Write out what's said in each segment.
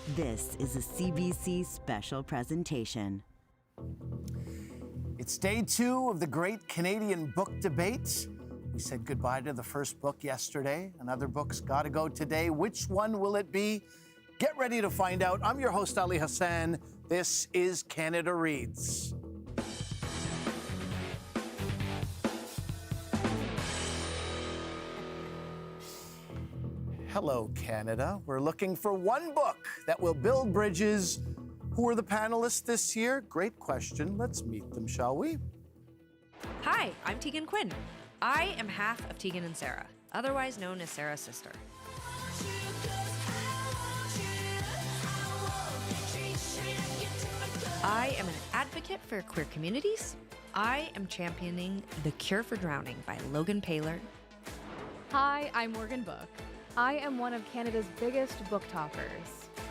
This is a CBC special presentation. It's day 2 of the great Canadian book debate. We said goodbye to the first book yesterday. Another book's got to go today. Which one will it be? Get ready to find out. I'm your host, Ali Hassan. This is Canada Reads. Hello, Canada. We're looking for one book that will build bridges. Who are the panelists this year? Great question. Let's meet them, shall we? Hi, I'm Tegan Quin. I am half of Tegan and Sarah, otherwise known as Sarah's sister. I am an advocate for queer communities. I am championing The Cure for Drowning by Loghan Paylor. Hi, I'm Morgann Book. I am one of Canada's biggest BookTokers.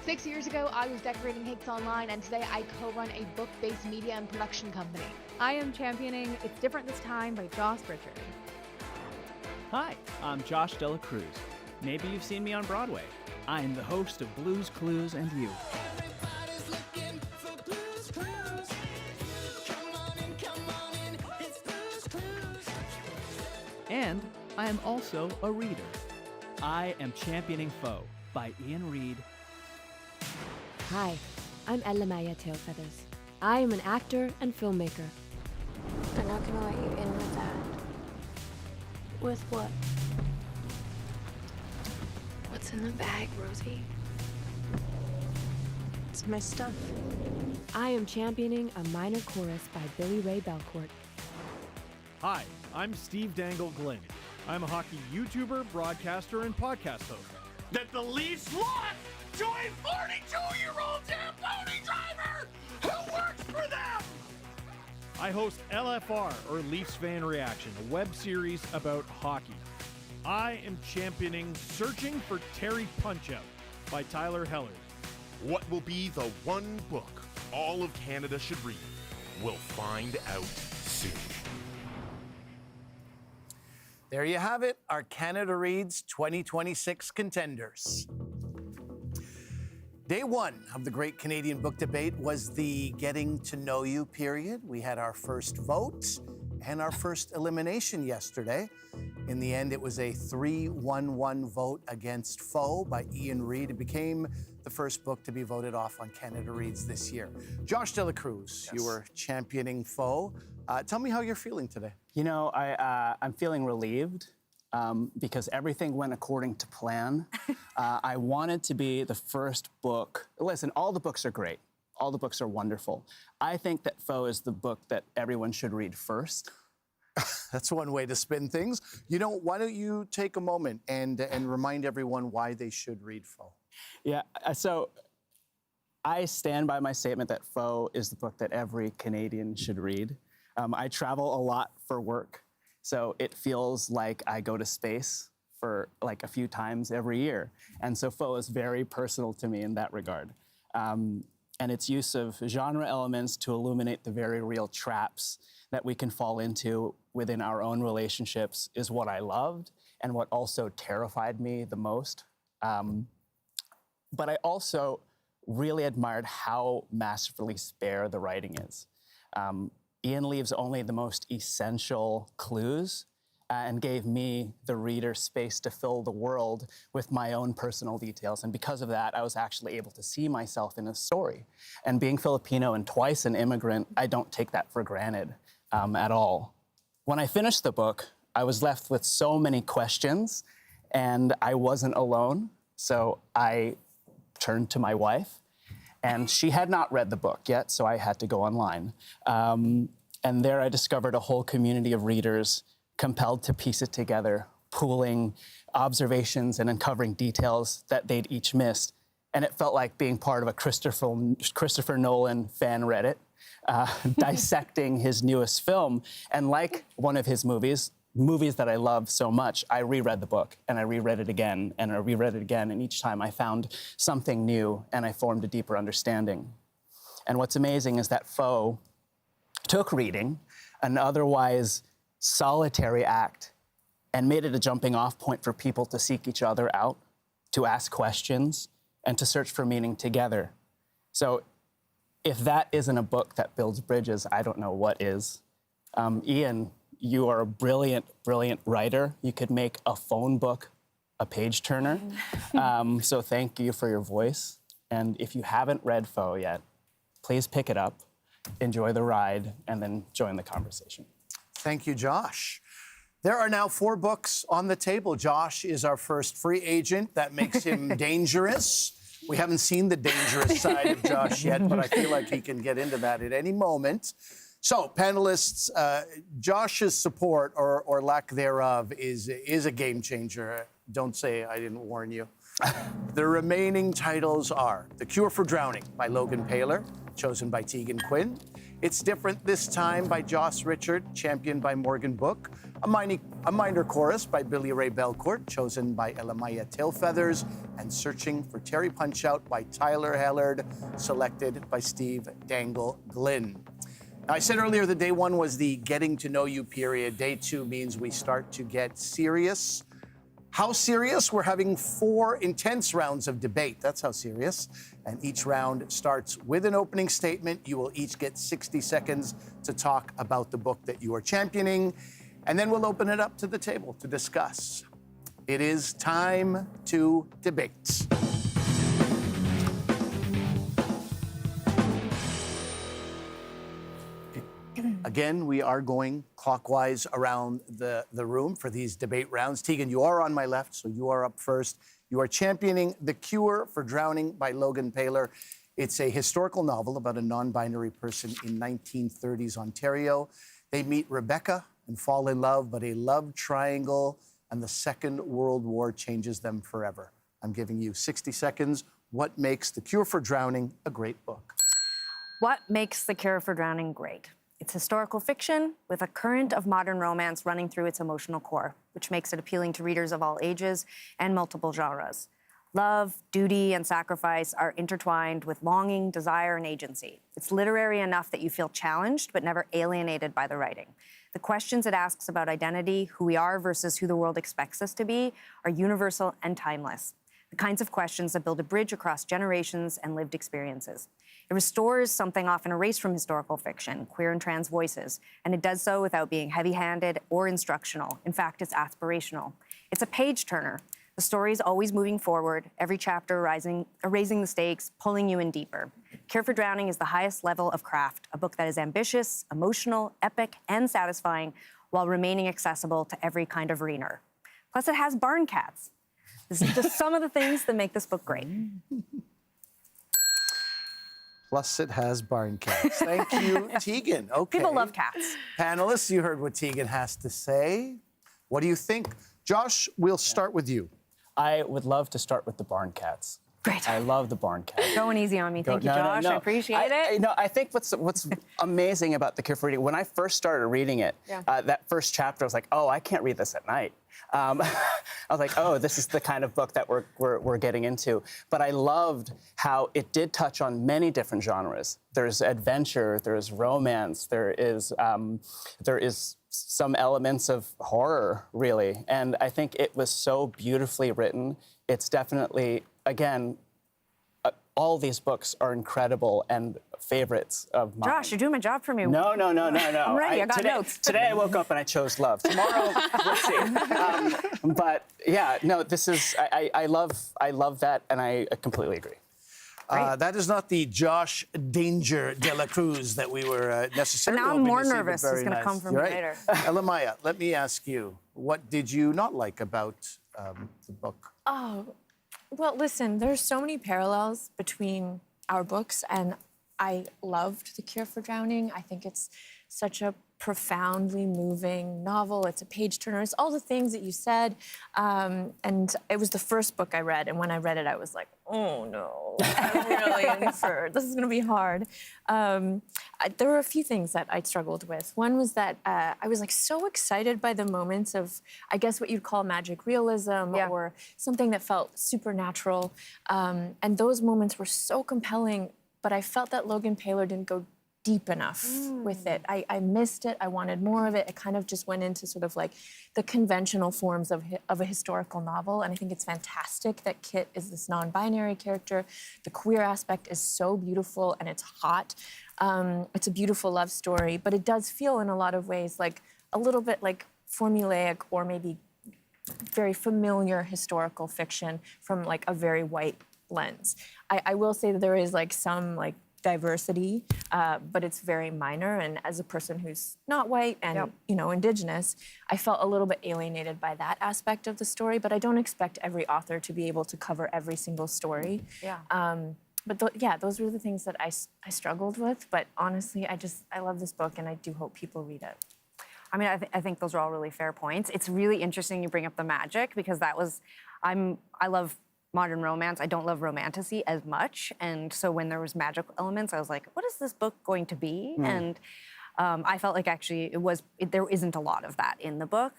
6 years ago, I was decorating Hicks Online, and today I co-run a book-based media and production company. I am championing It's Different This Time by Joss Pritchard. Hi, I'm Josh Dela Cruz. Maybe you've seen me on Broadway. I'm the host of Blues Clues and You. Everybody's looking for Blues Clues. Come on in, it's Blues Clues. And I am also a reader. I am championing Foe by Iain Reid. Hi, I'm Elle-Máijá Tailfeathers. I am an actor and filmmaker. I'm not gonna let you in with that. With what? What's in the bag, Rosie? It's my stuff. I am championing A Minor Chorus by Billy-Ray Belcourt. Hi, I'm Steve Dangle Glynn. I'm a hockey YouTuber, broadcaster, and podcast host. That the Leafs lost to a 42-year-old Tamponi driver who works for them! I host LFR, or Leafs Fan Reaction, a web series about hockey. I am championing Searching for Terry Punchout by Tyler Hellard. What will be the one book all of Canada should read? We'll find out soon. There you have it, our Canada Reads 2026 contenders. Day 1 of the Great Canadian Book Debate was the getting to know you period. We had our first vote and our first elimination yesterday. In the end, it was a 3-1-1 vote against Foe by Iain Reid. It became the first book to be voted off on Canada Reads this year. Josh Dela Cruz, you were championing Foe. Tell me how you're feeling today. You know, I'm feeling relieved because everything went according to plan. I wanted to be the first book. Listen, all the books are great. All the books are wonderful. I think that Foe is the book that everyone should read first. That's one way to spin things. You know, why don't you take a moment and remind everyone why they should read Foe? Yeah, so I stand by my statement that Foe is the book that every Canadian should read. I travel a lot for work, so it feels like I go to space for like a few times every year. And so Foe is very personal to me in that regard. And its use of genre elements to illuminate the very real traps that we can fall into within our own relationships is what I loved and what also terrified me the most. But I also really admired how masterfully spare the writing is. Iain leaves only the most essential clues and gave me, the reader, space to fill the world with my own personal details. And because of that, I was actually able to see myself in a story. And being Filipino and twice an immigrant, I don't take that for granted at all. When I finished the book, I was left with so many questions, and I wasn't alone. So I turned to my wife, and she had not read the book yet, so I had to go online. And there I discovered a whole community of readers compelled to piece it together, pooling observations and uncovering details that they'd each missed. And it felt like being part of a Christopher Nolan fan Reddit, dissecting his newest film. And like one of his movies that I love so much, I reread the book, and I reread it again, and I reread it again, and each time I found something new, and I formed a deeper understanding. And what's amazing is that Foe took reading, an otherwise solitary act, and made it a jumping off point for people to seek each other out, to ask questions, and to search for meaning together. So if that isn't a book that builds bridges, I don't know what is. Iain, you are a brilliant, brilliant writer. You could make a phone book a page turner. So thank you for your voice. And if you haven't read Foe yet, please pick it up, enjoy the ride, and then join the conversation. Thank you, Josh. There are now 4 books on the table. Josh is our first free agent. That makes him dangerous. We haven't seen the dangerous side of Josh yet, but I feel like he can get into that at any moment. So, panelists, Josh's support or lack thereof is a game changer. Don't say I didn't warn you. The remaining titles are The Cure for Drowning by Loghan Paylor, chosen by Tegan Quin. It's Different This Time by Joss Richard, championed by Morgann Book. A Minor Chorus by Billy-Ray Belcourt, chosen by Elle-Máijá Tailfeathers. And Searching for Terry Punchout by Tyler Hellard, selected by Steve Dangle Glynn. Now, I said earlier that day 1 was the getting to know you period. Day 2 means we start to get serious. How serious? We're having 4 intense rounds of debate. That's how serious. And each round starts with an opening statement. You will each get 60 seconds to talk about the book that you are championing. And then we'll open it up to the table to discuss. It is time to debate. Again, we are going clockwise around the room for these debate rounds. Tegan, you are on my left, so you are up first. You are championing The Cure for Drowning by Loghan Paylor. It's a historical novel about a non-binary person in 1930s Ontario. They meet Rebecca and fall in love, but a love triangle and the Second World War changes them forever. I'm giving you 60 seconds. What makes The Cure for Drowning a great book? What makes The Cure for Drowning great? It's historical fiction with a current of modern romance running through its emotional core, which makes it appealing to readers of all ages and multiple genres. Love, duty, and sacrifice are intertwined with longing, desire, and agency. It's literary enough that you feel challenged, but never alienated by the writing. The questions it asks about identity, who we are versus who the world expects us to be, are universal and timeless. The kinds of questions that build a bridge across generations and lived experiences. It restores something often erased from historical fiction, queer and trans voices, and it does so without being heavy-handed or instructional. In fact, it's aspirational. It's a page-turner. The story is always moving forward, every chapter raising the stakes, pulling you in deeper. Cure for Drowning is the highest level of craft, a book that is ambitious, emotional, epic, and satisfying, while remaining accessible to every kind of reader. Plus, it has barn cats. This is just some of the things that make this book great. Plus, it has barn cats. Thank you, Tegan. Okay. People love cats. Panelists, you heard what Tegan has to say. What do you think? Josh, we'll start with you. I would love to start with the barn cats. Great. I love the barn cats. Going easy on me. Thank you, Josh. I appreciate it. I think what's amazing about The Cure for Reading, when I first started reading it, that first chapter, I was like, oh, I can't read this at night. I was like, oh, this is the kind of book that we're getting into. But I loved how it did touch on many different genres. There's adventure, there's romance, there is some elements of horror, really. And I think it was so beautifully written. It's definitely, again, all these books are incredible and favorites of mine. Josh, you're doing my job for me. No. I'm ready, I got notes. Today I woke up and I chose love. Tomorrow, we'll see. But yeah, no, this is, I love that, and I completely agree. That is not the Josh Danger Dela Cruz that we were necessarily But now I'm hoping more to see, but nervous. very It's going to nice. come from You're me right. later. Elle-Máijá, let me ask you, what did you not like about the book? Oh, well, listen, there's so many parallels between our books, and I loved The Cure for Drowning. I think it's such a profoundly moving novel. It's a page-turner. It's all the things that you said. And it was the first book I read, and when I read it, I was like, oh, no, I'm really in for this is going to be hard. There were a few things that I struggled with. One was that I was like so excited by the moments of, I guess, what you'd call magic realism or something that felt supernatural. And those moments were so compelling, but I felt that Loghan Paylor didn't go deep enough with it. I missed it. I wanted more of it. It kind of just went into sort of like the conventional forms of a historical novel. And I think it's fantastic that Kit is this non-binary character. The queer aspect is so beautiful and it's hot. It's a beautiful love story, but it does feel in a lot of ways like a little bit like formulaic or maybe very familiar historical fiction from like a very white lens. I will say that there is like some like diversity, but it's very minor. And as a person who's not white and you know, Indigenous, I felt a little bit alienated by that aspect of the story. But I don't expect every author to be able to cover every single story. But yeah, those were the things that I struggled with. But honestly, I love this book, and I do hope people read it. I mean, I think those are all really fair points. It's really interesting you bring up the magic, because that was, I love modern romance. I don't love romantasy as much. And so when there was magical elements, I was like, what is this book going to be? And I felt like actually there isn't a lot of that in the book.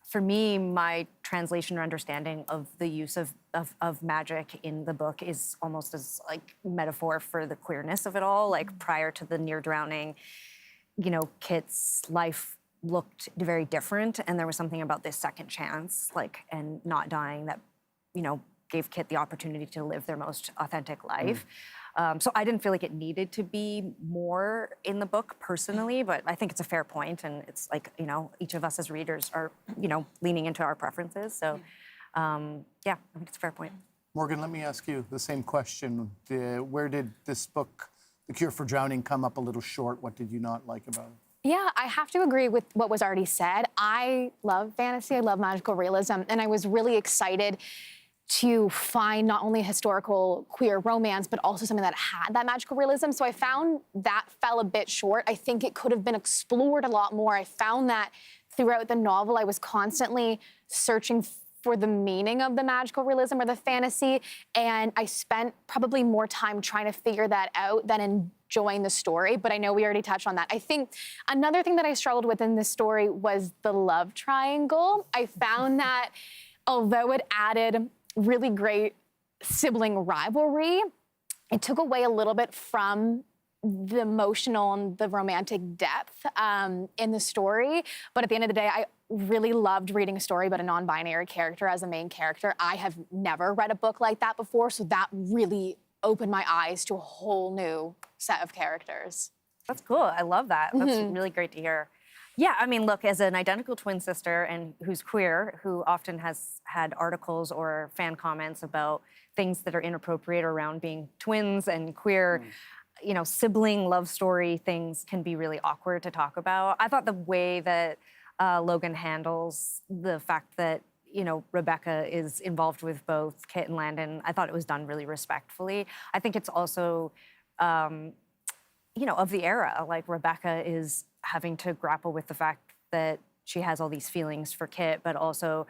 For me, my translation or understanding of the use of magic in the book is almost as like metaphor for the queerness of it all. Like prior to the near drowning, you know, Kit's life looked very different, and there was something about this second chance, like, and not dying that, you know, gave Kit the opportunity to live their most authentic life. So I didn't feel like it needed to be more in the book personally, but I think it's a fair point, and it's like, you know, each of us as readers are, you know, leaning into our preferences. So yeah, I think it's a fair point. Morgann, let me ask you the same question. Where did this book, The Cure for Drowning, come up a little short? What did you not like about it? Yeah, I have to agree with what was already said. I love fantasy, I love magical realism, and I was really excited to find not only a historical queer romance, but also something that had that magical realism. So I found that fell a bit short. I think it could have been explored a lot more. I found that throughout the novel, I was constantly searching for the meaning of the magical realism or the fantasy, and I spent probably more time trying to figure that out than enjoying the story, but I know we already touched on that. I think another thing that I struggled with in this story was the love triangle. I found that although it added really great sibling rivalry, it took away a little bit from the emotional and the romantic depth in the story. But at the end of the day, I really loved reading a story about a non-binary character as a main character. I have never read a book like that before, so that really opened my eyes to a whole new set of characters. That's cool. I love that. That's really great to hear. Yeah, I mean, look, as an identical twin sister and who's queer, who often has had articles or fan comments about things that are inappropriate around being twins and queer, you know, sibling love story things can be really awkward to talk about. I thought the way that Loghan handles the fact that, you know, Rebecca is involved with both Kit and Landon, I thought it was done really respectfully. I think it's also, you know, of the era. Like, Rebecca is having to grapple with the fact that she has all these feelings for Kit, but also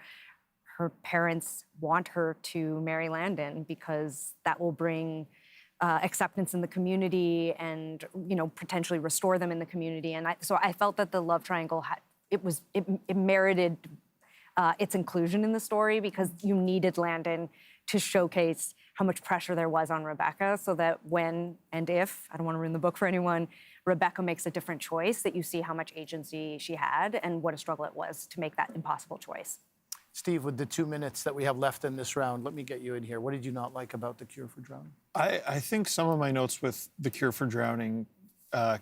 her parents want her to marry Landon because that will bring acceptance in the community and, you know, potentially restore them in the community. And so I felt that the love triangle it merited its inclusion in the story, because you needed Landon to showcase how much pressure there was on Rebecca, so that when and if, I don't want to ruin the book for anyone, Rebecca makes a different choice, that you see how much agency she had and what a struggle it was to make that impossible choice. Steve, with the 2 minutes that we have left in this round, let me get you in here. What did you not like about The Cure for Drowning? I think some of my notes with The Cure for Drowning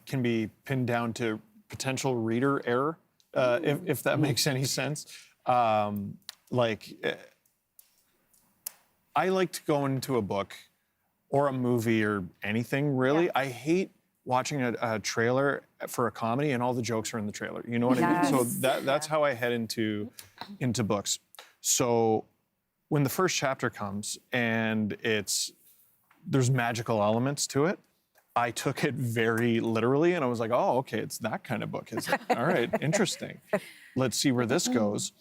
can be pinned down to potential reader error, if that makes any sense. I like to go into a book or a movie or anything, really. I hate watching a trailer for a comedy and all the jokes are in the trailer. You know what I mean? So that's how I head into books. So when the first chapter comes and there's magical elements to it, I took it very literally and I was like, oh, okay, it's that kind of book, is it? All right, interesting. Let's see where this goes.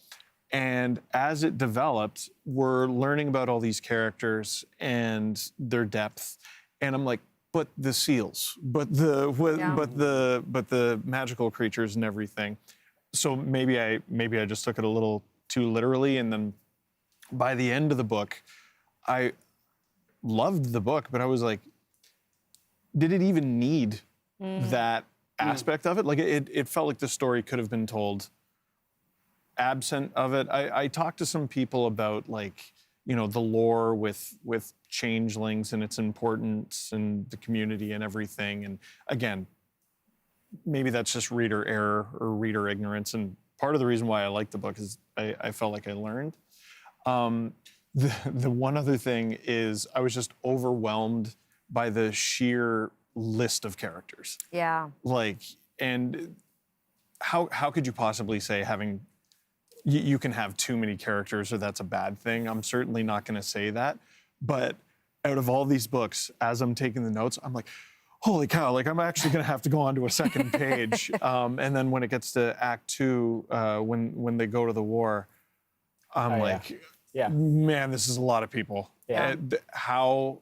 And as it developed, we're learning about all these characters and their depth. And I'm like, but the seals, but the magical creatures and everything. So maybe I just took it a little too literally. And then by the end of the book, I loved the book, but I was like, did it even need that aspect of it. Like it felt like the story could have been told absent of it. I talked to some people about like, you know, the lore with changelings and its importance and the community and everything. And again, maybe that's just reader error or reader ignorance. And part of the reason why I liked the book is I felt like I learned. The one other thing is I was just overwhelmed by the sheer list of characters. Yeah. Like, and how could you possibly say you can have too many characters or that's a bad thing? I'm certainly not going to say that. But out of all these books, as I'm taking the notes, I'm like, holy cow, like I'm actually going to have to go on to a second page. And then when it gets to Act 2, when they go to the war, I'm man, this is a lot of people. Yeah. How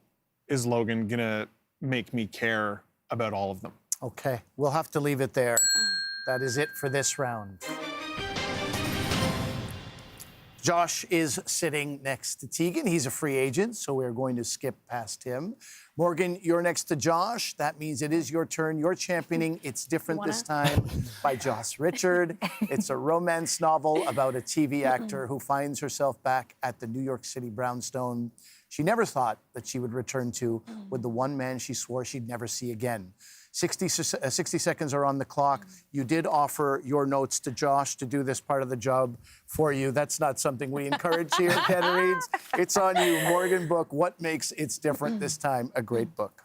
is Loghan going to make me care about all of them? Okay, we'll have to leave it there. That is it for this round. Josh is sitting next to Tegan. He's a free agent, so we're going to skip past him. Morgann, you're next to Josh. That means it is your turn. You're championing It's Different This Time by Joss Richard. It's a romance novel about a TV actor who finds herself back at the New York City brownstone she never thought that she would return to with the one man she swore she'd never see again. 60 seconds are on the clock. You did offer your notes to Josh to do this part of the job for you. That's not something we encourage here at Ken Reads. It's on you. Morgann Book, what makes It's Different This Time a great book?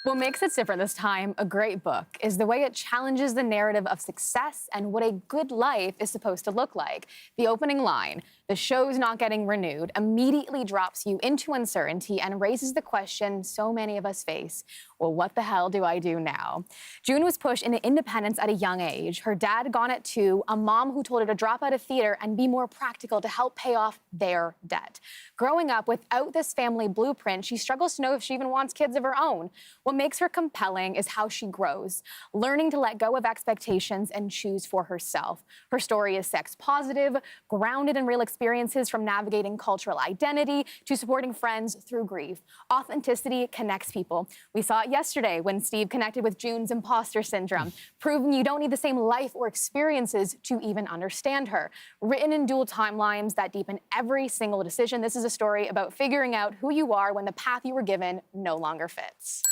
What makes It's Different This Time a great book is the way it challenges the narrative of success and what a good life is supposed to look like. The opening line, the show's not getting renewed, immediately drops you into uncertainty and raises the question so many of us face, well, what the hell do I do now? June was pushed into independence at a young age. Her dad gone at 2, a mom who told her to drop out of theater and be more practical to help pay off their debt. Growing up without this family blueprint, she struggles to know if she even wants kids of her own. What makes her compelling is how she grows, learning to let go of expectations and choose for herself. Her story is sex positive, grounded in real experiences from navigating cultural identity to supporting friends through grief. Authenticity connects people. We saw it yesterday when Steve connected with June's imposter syndrome, proving you don't need the same life or experiences to even understand her. Written in dual timelines that deepen every single decision, this is a story about figuring out who you are when the path you were given no longer fits.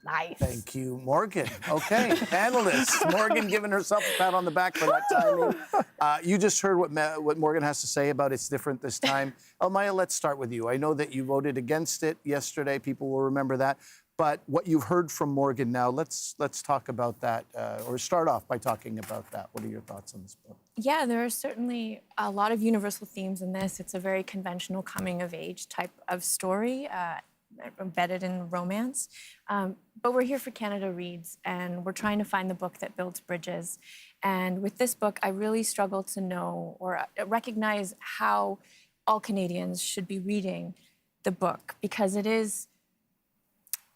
Nice. Thank you, Morgann. Okay, panelists. Morgann giving herself a pat on the back for that timing. You just heard what Morgann has to say about It's Different This Time. Elle-Máijá, let's start with you. I know that you voted against it yesterday. People will remember that. But what you've heard from Morgann now, let's talk about that, or start off by talking about that. What are your thoughts on this book? Yeah, there are certainly a lot of universal themes in this. It's a very conventional coming-of-age type of story, embedded in romance. But we're here for Canada Reads, and we're trying to find the book that builds bridges. And with this book, I really struggle to know or recognize how all Canadians should be reading the book, because it is,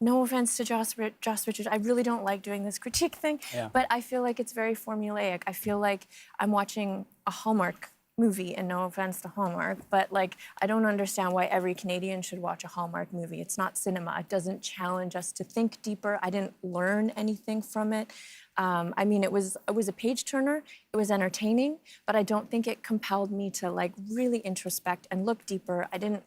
no offense to Josh Richard, I really don't like doing this critique thing, but I feel like it's very formulaic. I feel like I'm watching a Hallmark movie, and no offense to Hallmark, but like I don't understand why every Canadian should watch a Hallmark movie. It's not cinema. It doesn't challenge us to think deeper. I didn't learn anything from it. I mean, it was a page turner. It was entertaining, but I don't think it compelled me to like really introspect and look deeper. I didn't,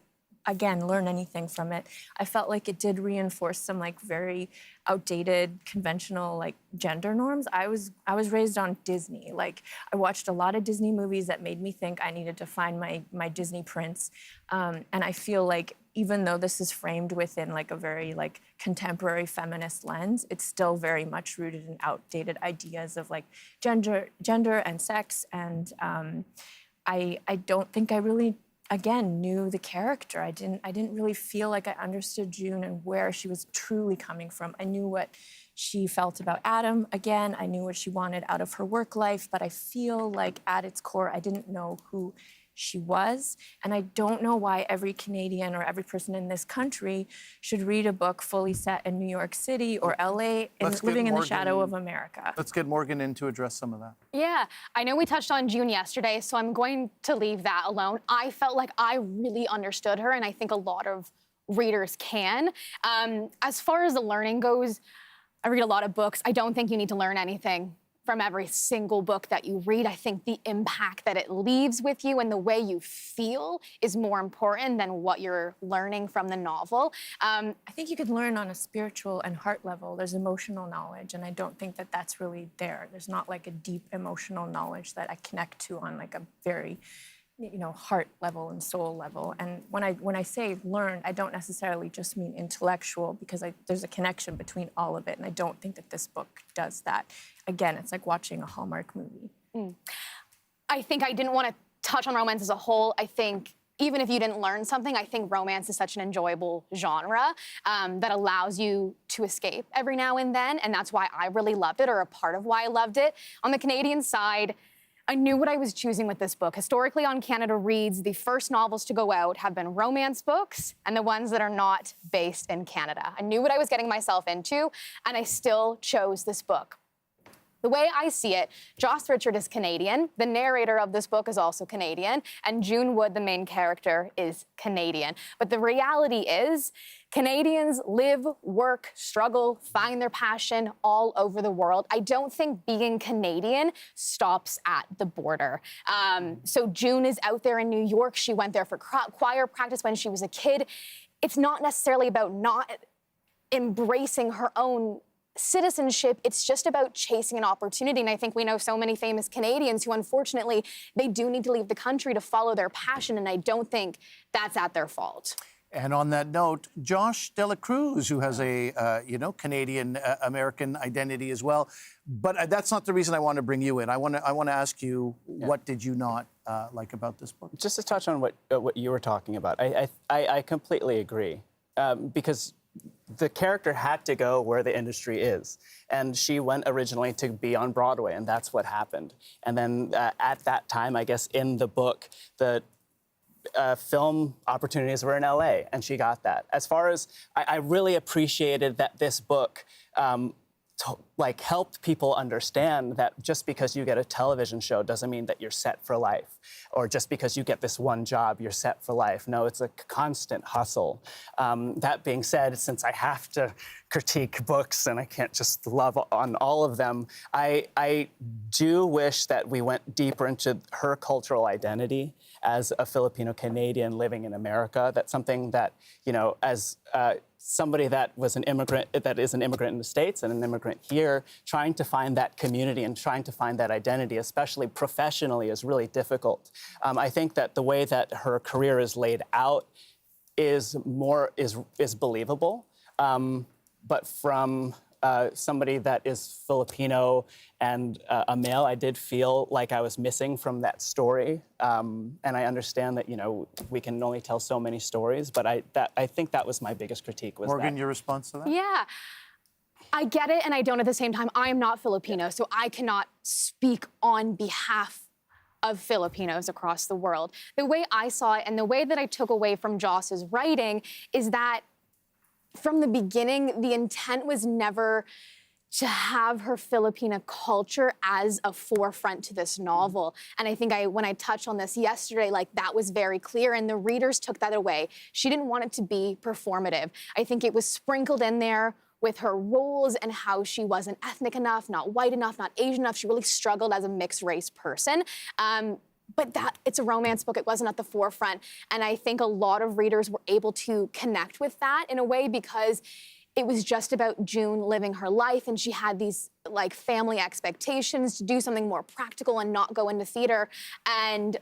again, learn anything from it. I felt like it did reinforce some like very outdated, conventional like gender norms. I was raised on Disney. Like I watched a lot of Disney movies that made me think I needed to find my Disney prince. And I feel like even though this is framed within like a very like contemporary feminist lens, it's still very much rooted in outdated ideas of like gender and sex. And I don't think I really, again, knew the character. I didn't really feel like I understood June and where she was truly coming from. I knew what she felt about Adam. Again, I knew what she wanted out of her work life, but I feel like at its core, I didn't know who she was. And I don't know why every Canadian or every person in this country should read a book fully set in New York City or LA and living in the shadow of America. Let's get Morgann in to address some of that. Yeah, I know we touched on June yesterday, so I'm going to leave that alone. I felt like I really understood her, and I think a lot of readers can. As far as the learning goes, I read a lot of books. I don't think you need to learn anything from every single book that you read. I think the impact that it leaves with you and the way you feel is more important than what you're learning from the novel. I think you could learn on a spiritual and heart level. There's emotional knowledge, and I don't think that that's really there. There's not like a deep emotional knowledge that I connect to on like a very, heart level and soul level. And when I say learn, I don't necessarily just mean intellectual, because there's a connection between all of it, and I don't think that this book does that. Again, it's like watching a Hallmark movie. I think I didn't want to touch on romance as a whole. I think even if you didn't learn something, I think romance is such an enjoyable genre that allows you to escape every now and then, and that's why I really loved it, or a part of why I loved it. On the Canadian side, I knew what I was choosing with this book. Historically, on Canada Reads, the first novels to go out have been romance books and the ones that are not based in Canada. I knew what I was getting myself into, and I still chose this book. The way I see it, Joss Richard is Canadian, the narrator of this book is also Canadian, and June Wood, the main character, is Canadian. But the reality is, Canadians live, work, struggle, find their passion all over the world. I don't think being Canadian stops at the border. So June is out there in New York. She went there for choir practice when she was a kid. It's not necessarily about not embracing her own citizenship, it's just about chasing an opportunity. And I think we know so many famous Canadians who, unfortunately, they do need to leave the country to follow their passion, and I don't think that's at their fault. And on that note, Josh Dela Cruz, who has a Canadian American identity as well, but that's not the reason I want to bring you in. I want to ask you, what did you not like about this book? Just to touch on what you were talking about, I completely agree, because the character had to go where the industry is. And she went originally to be on Broadway, and that's what happened. And then at that time, I guess in the book, the film opportunities were in LA, and she got that. As far as, I really appreciated that this book helped people understand that just because you get a television show doesn't mean that you're set for life, or just because you get this one job, you're set for life. No, it's a constant hustle. That being said, since I have to critique books and I can't just love on all of them, I do wish that we went deeper into her cultural identity as a Filipino-Canadian living in America. That's something that, as somebody that is an immigrant in the States and an immigrant here, trying to find that community and trying to find that identity, especially professionally, is really difficult. I think that the way that her career is laid out is believable, but from somebody that is Filipino and a male, I did feel like I was missing from that story. And I understand that, we can only tell so many stories, but I think that was my biggest critique. Was Morgann, your response to that? Yeah. I get it, and I don't at the same time. I am not Filipino, so I cannot speak on behalf of Filipinos across the world. The way I saw it and the way that I took away from Joss's writing is that from the beginning, the intent was never to have her Filipina culture as a forefront to this novel. And I think when I touched on this yesterday, that was very clear, and the readers took that away. She didn't want it to be performative. I think it was sprinkled in there with her roles and how she wasn't ethnic enough, not white enough, not Asian enough. She really struggled as a mixed race person. But it's a romance book. It wasn't at the forefront. And I think a lot of readers were able to connect with that in a way because it was just about June living her life, and she had these family expectations to do something more practical and not go into theater. And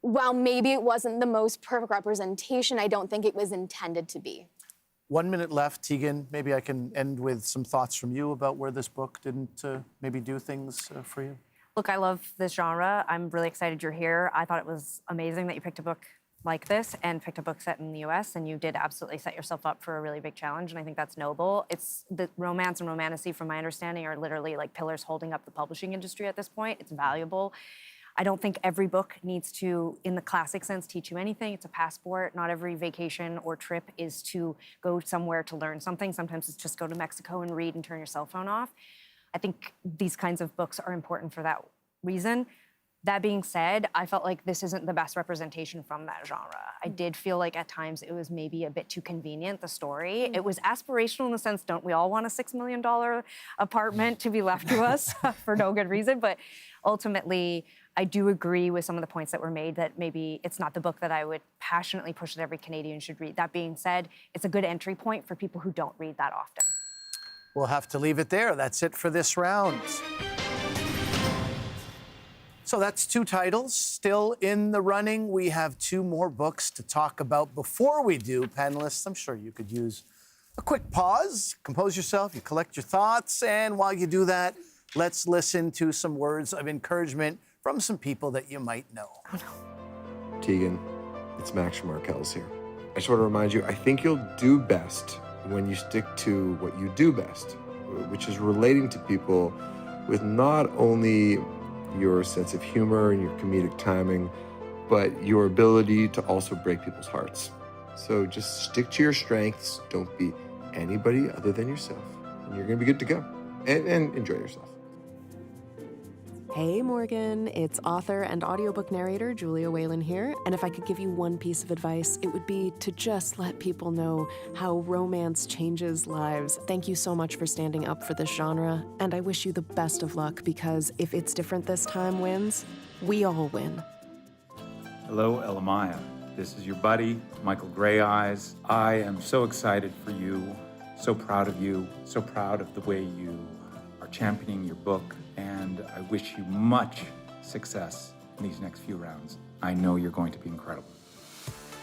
while maybe it wasn't the most perfect representation, I don't think it was intended to be. 1 minute left. Tegan, maybe I can end with some thoughts from you about where this book didn't maybe do things for you. Look, I love this genre. I'm really excited you're here. I thought it was amazing that you picked a book like this and picked a book set in the US, and you did absolutely set yourself up for a really big challenge, and I think that's noble. It's the romance and romantasy, from my understanding, are literally like pillars holding up the publishing industry at this point. It's valuable. I don't think every book needs to, in the classic sense, teach you anything. It's a passport. Not every vacation or trip is to go somewhere to learn something. Sometimes it's just go to Mexico and read and turn your cell phone off. I think these kinds of books are important for that reason. That being said, I felt like this isn't the best representation from that genre. I did feel like at times it was maybe a bit too convenient, the story. It was aspirational in the sense, don't we all want a $6 million apartment to be left to us for no good reason? But ultimately, I do agree with some of the points that were made that maybe it's not the book that I would passionately push that every Canadian should read. That being said, it's a good entry point for people who don't read that often. We'll have to leave it there. That's it for this round. So that's 2 titles still in the running. We have 2 more books to talk about. Before we do, panelists, I'm sure you could use a quick pause, compose yourself, you collect your thoughts, and while you do that, let's listen to some words of encouragement from some people that you might know. Tegan, it's Max from Markel's here. I just want to remind you, I think you'll do best when you stick to what you do best, which is relating to people with not only your sense of humor and your comedic timing, but your ability to also break people's hearts. So just stick to your strengths. Don't be anybody other than yourself, and you're gonna be good to go. And enjoy yourself. Hey Morgan, it's author and audiobook narrator Julia Whalen here, and if I could give you one piece of advice, it would be to just let people know how romance changes lives. Thank you so much for standing up for this genre, and I wish you the best of luck because if It's Different This Time wins, we all win. Hello, Elle-Máijá. This is your buddy, Michael Grey Eyes. I am so excited for you, so proud of you, so proud of the way you are championing your book, and I wish you much success in these next few rounds. I know you're going to be incredible.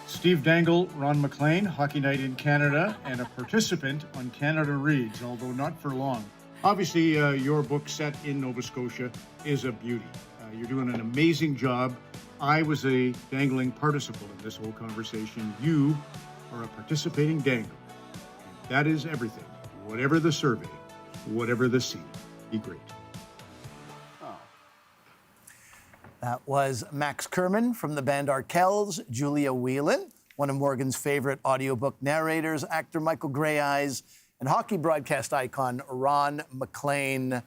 Steve Dangle, Ron McLean, Hockey Night in Canada, and a participant on Canada Reads, although not for long. Obviously, your book set in Nova Scotia is a beauty. You're doing an amazing job. I was a dangling participle in this whole conversation. You are a participating dangle. That is everything. Whatever the survey, whatever the scene, be great. That was Max Kerman from the band Arkells, Julia Whelan, one of Morgan's favorite audiobook narrators, actor Michael Grey Eyes, and hockey broadcast icon Ron McLean.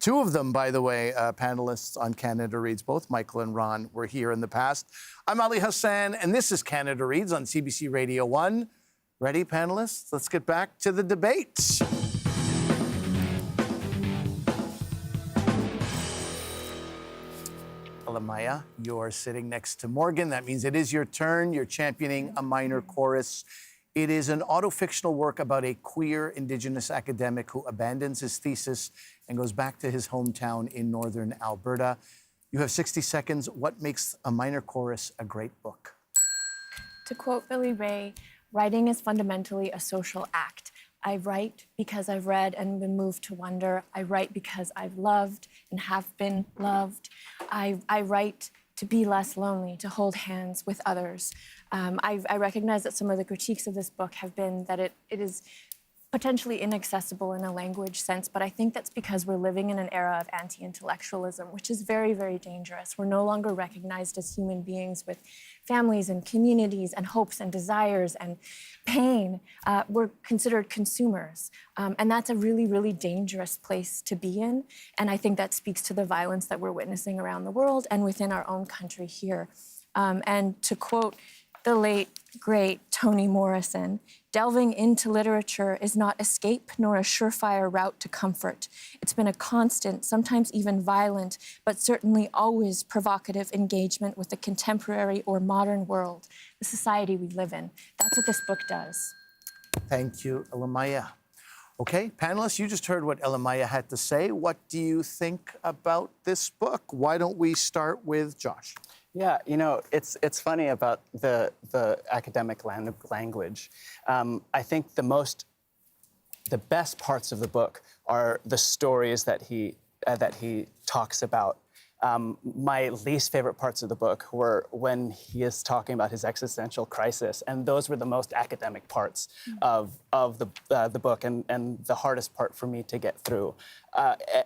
2 of them, by the way, panelists on Canada Reads. Both Michael and Ron were here in the past. I'm Ali Hassan, and this is Canada Reads on CBC Radio 1. Ready, panelists? Let's get back to the debate. Elle-Máijá, you're sitting next to Morgan. That means it is your turn. You're championing A Minor Chorus. It is an autofictional work about a queer Indigenous academic who abandons his thesis and goes back to his hometown in northern Alberta. You have 60 seconds. What makes A Minor Chorus a great book? To quote Billy-Ray, writing is fundamentally a social act. I write because I've read and been moved to wonder. I write because I've loved and have been loved. I write to be less lonely, to hold hands with others. I recognize that some of the critiques of this book have been that it is potentially inaccessible in a language sense, but I think that's because we're living in an era of anti-intellectualism, which is very, very dangerous. We're no longer recognized as human beings with families and communities and hopes and desires and pain. We're considered consumers, and that's a really, really dangerous place to be in, and I think that speaks to the violence that we're witnessing around the world and within our own country here. And to quote the late, great Toni Morrison, delving into literature is not escape nor a surefire route to comfort. It's been a constant, sometimes even violent, but certainly always provocative engagement with the contemporary or modern world, the society we live in. That's what this book does. Thank you, Elle-Máijá. Okay, panelists, you just heard what Elle-Máijá had to say. What do you think about this book? Why don't we start with Josh? Yeah, you know, it's funny about the academic language. I think the best parts of the book are the stories that he talks about. My least favorite parts of the book were when he is talking about his existential crisis, and those were the most academic parts of the book, and the hardest part for me to get through.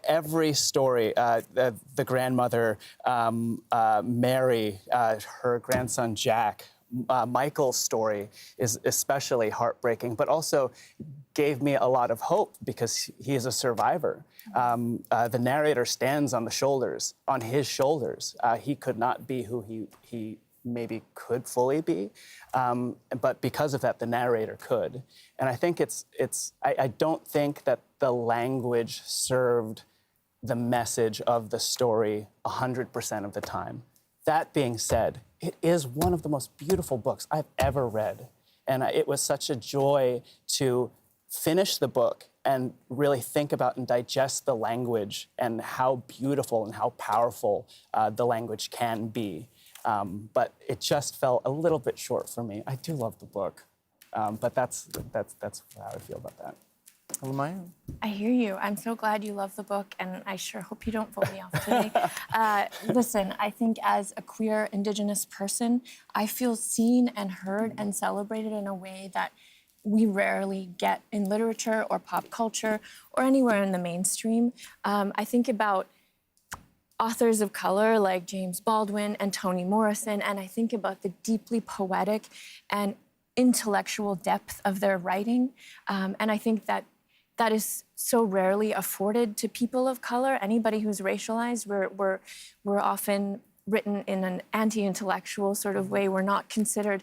Every story, the grandmother, Mary, her grandson Jack, Michael's story is especially heartbreaking, but also gave me a lot of hope because he is a survivor. The narrator stands on his shoulders. He could not be who he maybe could fully be, but because of that, the narrator could. And I think I don't think that the language served the message of the story 100% of the time. That being said, it is one of the most beautiful books I've ever read. And it was such a joy to finish the book and really think about and digest the language and how beautiful and how powerful the language can be. But it just fell a little bit short for me. I do love the book, but that's how I feel about that. Elle-Máijá? I hear you. I'm so glad you love the book, and I sure hope you don't vote me off today. Listen, I think as a queer Indigenous person, I feel seen and heard and celebrated in a way that we rarely get in literature or pop culture or anywhere in the mainstream. I think about authors of color like James Baldwin and Toni Morrison, and I think about the deeply poetic and intellectual depth of their writing. And I think that is so rarely afforded to people of color. Anybody who's racialized, we're often written in an anti-intellectual sort of way. We're not considered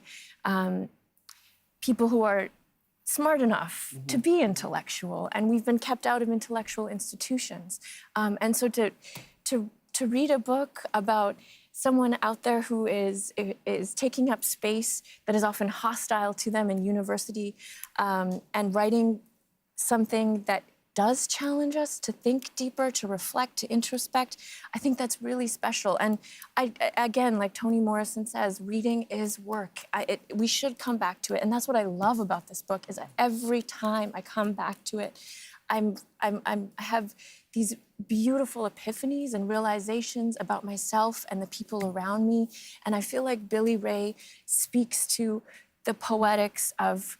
people who are smart enough to be intellectual, and we've been kept out of intellectual institutions. And so to read a book about someone out there who is taking up space that is often hostile to them in university, and writing something that does challenge us to think deeper, to reflect, to introspect, I think that's really special. And again, like Toni Morrison says, reading is work. We should come back to it. And that's what I love about this book, is that every time I come back to it, I have these beautiful epiphanies and realizations about myself and the people around me. And I feel like Billy-Ray speaks to the poetics of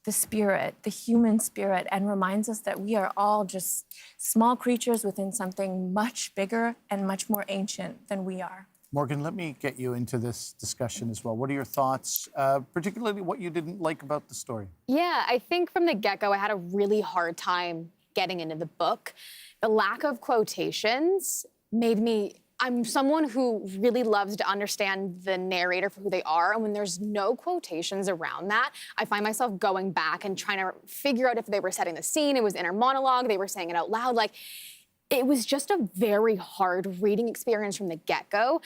the spirit, the human spirit, and reminds us that we are all just small creatures within something much bigger and much more ancient than we are. Morgann, let me get you into this discussion as well. What are your thoughts, particularly what you didn't like about the story? Yeah, I think from the get-go, I had a really hard time getting into the book. The lack of quotations made me... I'm someone who really loves to understand the narrator for who they are, and when there's no quotations around that, I find myself going back and trying to figure out if they were setting the scene, it was inner monologue, they were saying it out loud. Like, it was just a very hard reading experience from the get-go.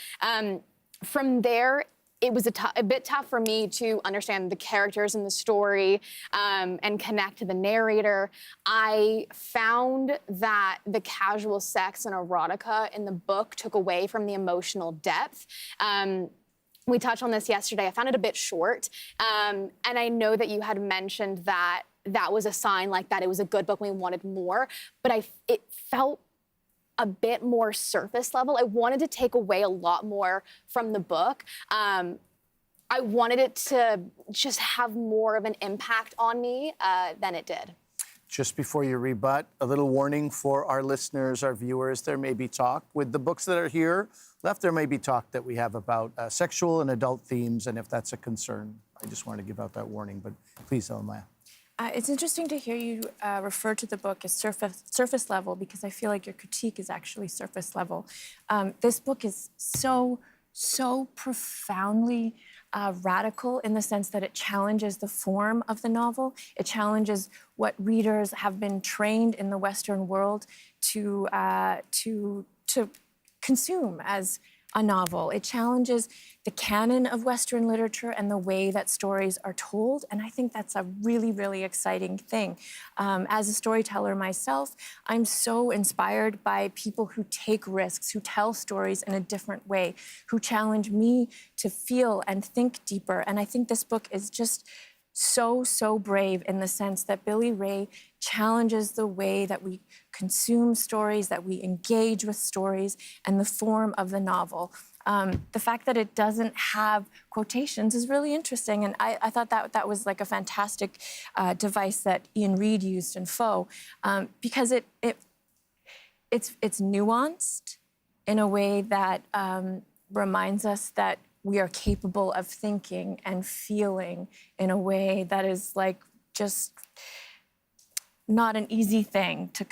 From there, it was a bit tough for me to understand the characters in the story and connect to the narrator. I found that the casual sex and erotica in the book took away from the emotional depth. We touched on this yesterday. I found it a bit short. And I know that you had mentioned that that was a sign like that it was a good book and we wanted more, but it felt a bit more surface level. I wanted to take away a lot more from the book. I wanted it to just have more of an impact on me than it did. Just before you rebut, a little warning for our listeners, our viewers. There may be talk with the books that are here left. There may be talk that we have about sexual and adult themes, and if that's a concern, I just want to give out that warning. But please, Elle-Máijá. It's interesting to hear you refer to the book as surface level, because I feel like your critique is actually surface level. This book is so profoundly radical in the sense that it challenges the form of the novel. It challenges what readers have been trained in the Western world to consume as a novel. It challenges the canon of Western literature and the way that stories are told, and I think that's a really, really exciting thing. As a storyteller myself, I'm so inspired by people who take risks, who tell stories in a different way, who challenge me to feel and think deeper, and I think this book is just so brave in the sense that Billy-Ray challenges the way that we consume stories, that we engage with stories, and the form of the novel. The fact that it doesn't have quotations is really interesting, and I thought that was like a fantastic device that Iain Reid used in Foe, because it's nuanced in a way that reminds us that we are capable of thinking and feeling in a way that is like just not an easy thing to,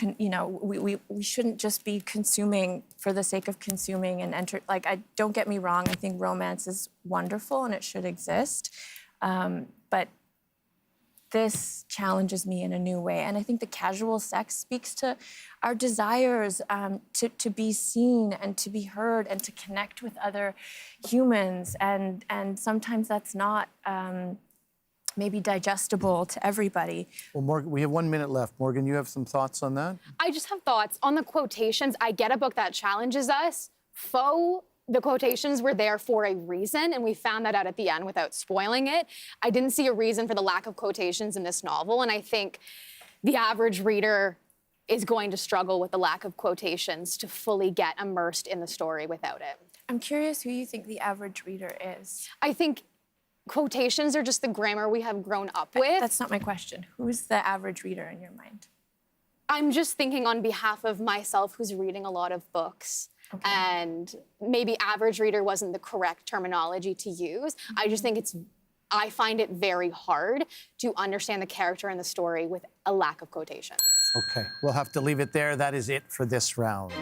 we shouldn't just be consuming for the sake of consuming and don't get me wrong, I think romance is wonderful and it should exist. But this challenges me in a new way. And I think the casual sex speaks to our desires to be seen and to be heard and to connect with other humans. And sometimes that's not maybe digestible to everybody. Well, Morgan, we have 1 minute left. Morgan, you have some thoughts on that? I just have thoughts on the quotations. I get a book that challenges us. Faux, the quotations were there for a reason, and we found that out at the end without spoiling it. I didn't see a reason for the lack of quotations in this novel, and I think the average reader is going to struggle with the lack of quotations to fully get immersed in the story without it. I'm curious who you think the average reader is. I think quotations are just the grammar we have grown up with. That's not my question. Who's the average reader in your mind? I'm just thinking on behalf of myself who's reading a lot of books. Okay. And maybe average reader wasn't the correct terminology to use. I just think I find it very hard to understand the character and the story with a lack of quotations. Okay, we'll have to leave it there. That is it for this round.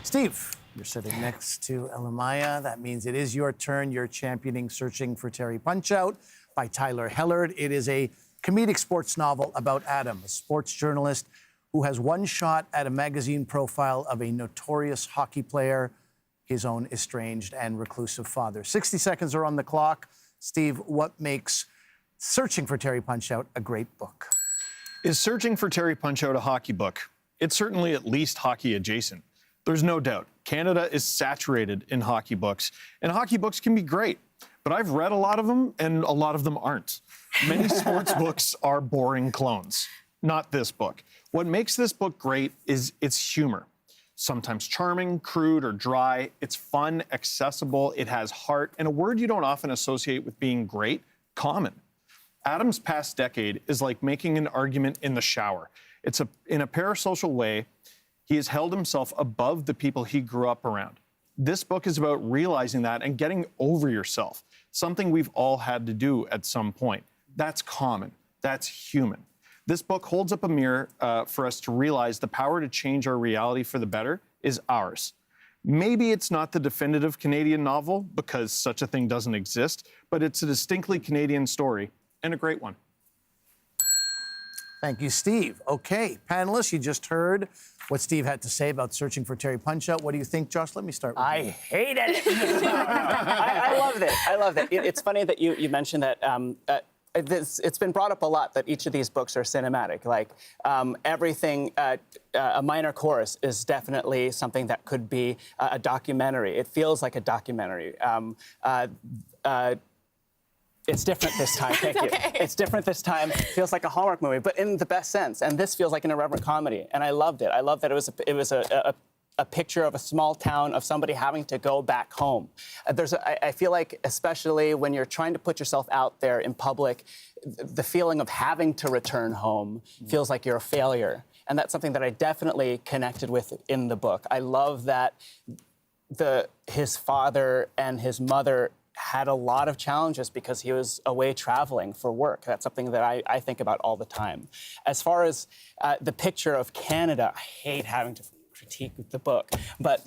Steve, you're sitting next to Elle-Máijá. That means it is your turn. You're championing Searching for Terry Punchout by Tyler Hellard. It is a comedic sports novel about Adam, a sports journalist who has one shot at a magazine profile of a notorious hockey player, his own estranged and reclusive father. 60 seconds are on the clock. Steve, what makes Searching for Terry Punchout a great book? Is Searching for Terry Punchout a hockey book? It's certainly at least hockey adjacent. There's no doubt. Canada is saturated in hockey books, and hockey books can be great. But I've read a lot of them, and a lot of them aren't. Many sports books are boring clones. Not this book. What makes this book great is its humor. Sometimes charming, crude, or dry. It's fun, accessible, it has heart, and a word you don't often associate with being great, common. Adam's past decade is like making an argument in the shower. In a parasocial way, he has held himself above the people he grew up around. This book is about realizing that and getting over yourself, something we've all had to do at some point. That's common. That's human. This book holds up a mirror for us to realize the power to change our reality for the better is ours. Maybe it's not the definitive Canadian novel, because such a thing doesn't exist, but it's a distinctly Canadian story, and a great one. Thank you, Steve. Okay, panelists, you just heard what Steve had to say about Searching for Terry Punchout. What do you think, Josh? Let me start with you. I hate it. I loved it. I loved it. It's funny that you mentioned that it's been brought up a lot that each of these books are cinematic. Like everything, a minor chorus is definitely something that could be a documentary. It feels like a documentary. It's different this time, thank you. It's different this time. It feels like a Hallmark movie, but in the best sense. And this feels like an irreverent comedy, and I loved it. I loved that it was a picture of a small town, of somebody having to go back home. I feel like, especially when you're trying to put yourself out there in public, the feeling of having to return home feels like you're a failure. And that's something that I definitely connected with in the book. I love that his father and his mother had a lot of challenges because he was away traveling for work. That's something that I think about all the time. As far as the picture of Canada, I hate having to critique the book, but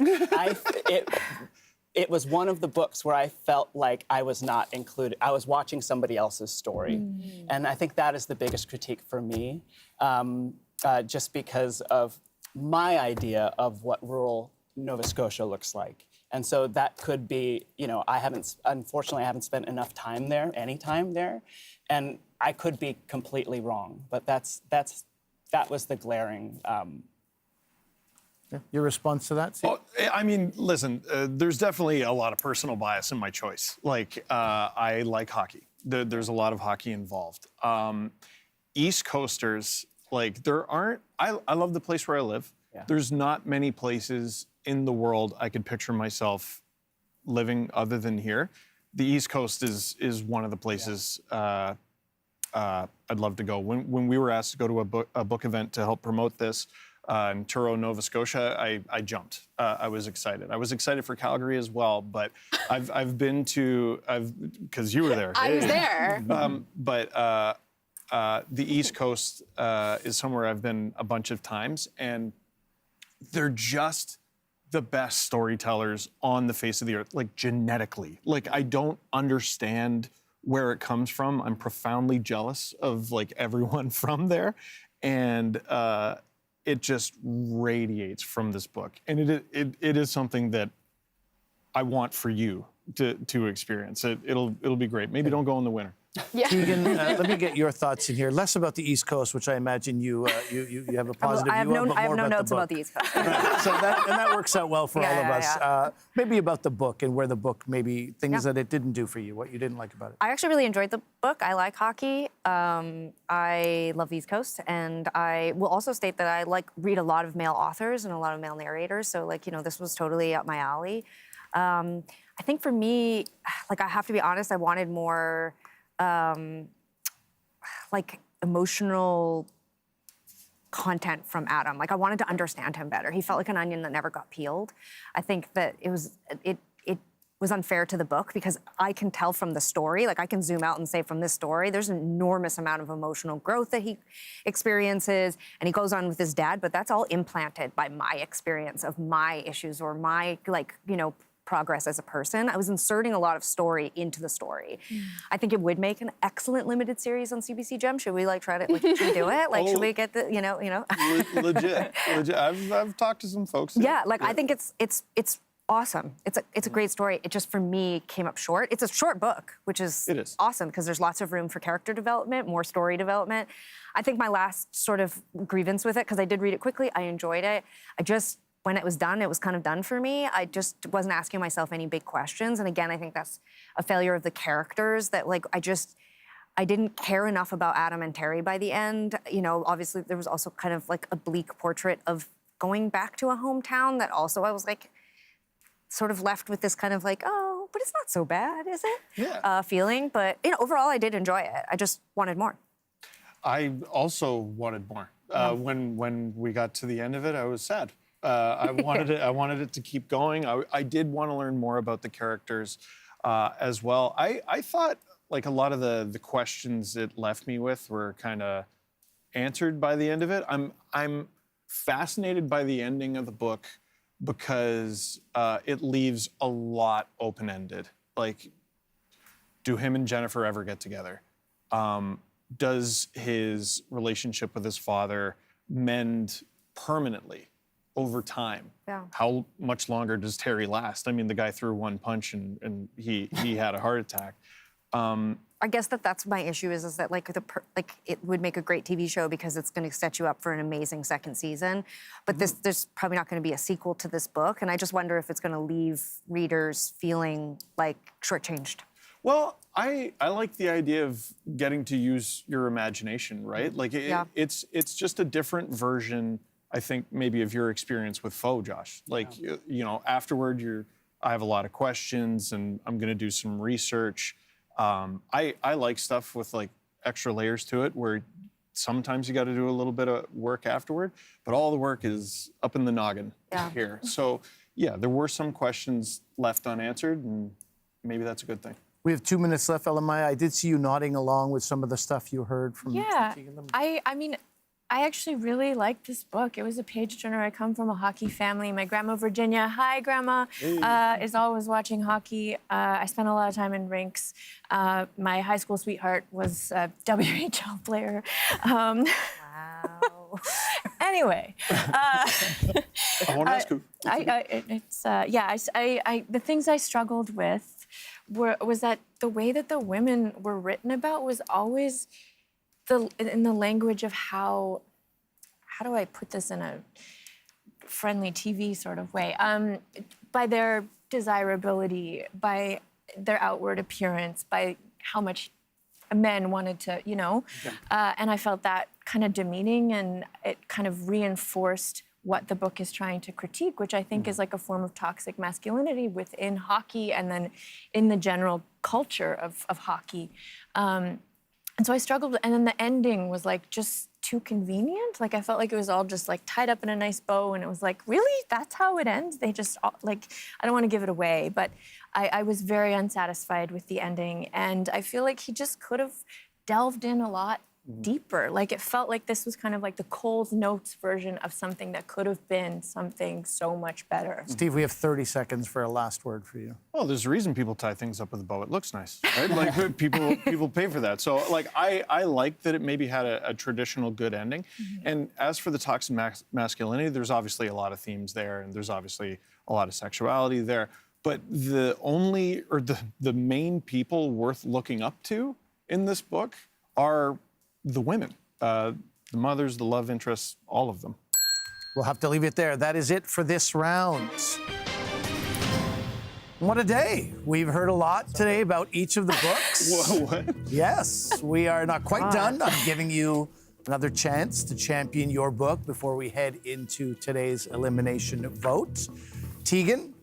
it was one of the books where I felt like I was not included. I was watching somebody else's story. And I think that is the biggest critique for me, just because of my idea of what rural Nova Scotia looks like. And so that could be, unfortunately, I haven't spent enough time there, any time there, and I could be completely wrong. But that was the glaring. Your response to that, Steve? Well, I mean, listen, there's definitely a lot of personal bias in my choice. Like, I like hockey. There's a lot of hockey involved. East Coasters, like, I love the place where I live. Yeah. There's not many places in the world I could picture myself living other than here. The East Coast is one of the places I'd love to go. When we were asked to go to a book event to help promote this in Truro, Nova Scotia, I jumped. I was excited. I was excited for Calgary as well, but because you were there. I was there. But the East Coast is somewhere I've been a bunch of times, and they're just the best storytellers on the face of the earth, like genetically. Like, I don't understand where it comes from. I'm profoundly jealous of like everyone from there, and it just radiates from this book. And it is something that I want for you to experience. It'll be great. Maybe don't go in the winter. Yeah. Tegan, let me get your thoughts in here. Less about the East Coast, which I imagine you have a positive I have view of, but no more notes the about book. the East Coast. So that works out well for all of us. Maybe about the book and where the book, maybe things that it didn't do for you, what you didn't like about it. I actually really enjoyed the book. I like hockey. I love the East Coast, and I will also state that I read a lot of male authors and a lot of male narrators. So this was totally up my alley. I think for me, I have to be honest, I wanted more emotional content from Adam. I wanted to understand him better. He felt like an onion that never got peeled. I think that it was unfair to the book because I can tell from the story, I can zoom out and say from this story, there's an enormous amount of emotional growth that he experiences, and he goes on with his dad, but that's all implanted by my experience of my issues or my, progress as a person. I was inserting a lot of story into the story. I think it would make an excellent limited series on CBC Gem. Should we try to should we do it? Should we get the Legit. I've talked to some folks. Yeah, I think it's awesome. It's a great story. It just for me came up short. It's a short book, which is awesome because there's lots of room for character development, more story development. I think my last sort of grievance with it, because I did read it quickly, I enjoyed it. When it was done, it was kind of done for me. I just wasn't asking myself any big questions. And again, I think that's a failure of the characters that I didn't care enough about Adam and Terry by the end. Obviously there was also kind of a bleak portrait of going back to a hometown that also I was sort of left with this kind of oh, but it's not so bad, is it? Yeah. Feeling. But overall I did enjoy it. I just wanted more. I also wanted more. When we got to the end of it, I was sad. I wanted it to keep going. I did want to learn more about the characters as well. I thought a lot of the questions it left me with were kind of answered by the end of it. I'm fascinated by the ending of the book because it leaves a lot open-ended. Do him and Jennifer ever get together? Does his relationship with his father mend permanently over time? Yeah. How much longer does Terry last? I mean, the guy threw one punch and he had a heart attack. I guess that's my issue is that it would make a great TV show because it's going to set you up for an amazing second season. But there's probably not going to be a sequel to this book, and I just wonder if it's going to leave readers feeling shortchanged. Well, I like the idea of getting to use your imagination, right? It's just a different version, I think, maybe of your experience with Foe, Josh. Afterward, I have a lot of questions, and I'm going to do some research. I like stuff with extra layers to it, where sometimes you got to do a little bit of work afterward, but all the work is up in the noggin here. So yeah, there were some questions left unanswered, and maybe that's a good thing. We have 2 minutes left, Elle-Máijá. I did see you nodding along with some of the stuff you heard from Tegan. I mean, I actually really liked this book. It was a page turner. I come from a hockey family. My grandma, Virginia, hi, Grandma, is always watching hockey. I spent a lot of time in rinks. My high school sweetheart was a WHL player. Wow. Anyway. I won't ask who. The things I struggled with was that the way that the women were written about was always in the language of how do I put this in a friendly TV sort of way? By their desirability, by their outward appearance, by how much men wanted to, and I felt that kind of demeaning, and it kind of reinforced what the book is trying to critique, which I think is a form of toxic masculinity within hockey and then in the general culture of hockey. And so I struggled, and then the ending was just too convenient. I felt like it was all just tied up in a nice bow, and it was really? That's how it ends? They just, I don't want to give it away, but I was very unsatisfied with the ending, and I feel like he just could have delved in a lot deeper. Like it felt like this was kind of like the Coles Notes version of something that could have been something so much better. Steve, we have 30 seconds for a last word for you. Well, there's a reason people tie things up with a bow. It looks nice, right? Like people pay for that. So like I like that it maybe had a traditional good ending. And as for the toxic masculinity, there's obviously a lot of themes there, and there's obviously a lot of sexuality there. But the main people worth looking up to in this book are the women, the mothers, the love interests, all of them. We'll have to leave it there. That is it for this round. What a day. We've heard a lot today about each of the books. Whoa, what? Yes, we are not quite done. I'm giving you another chance to champion your book before we head into today's elimination vote. Tegan,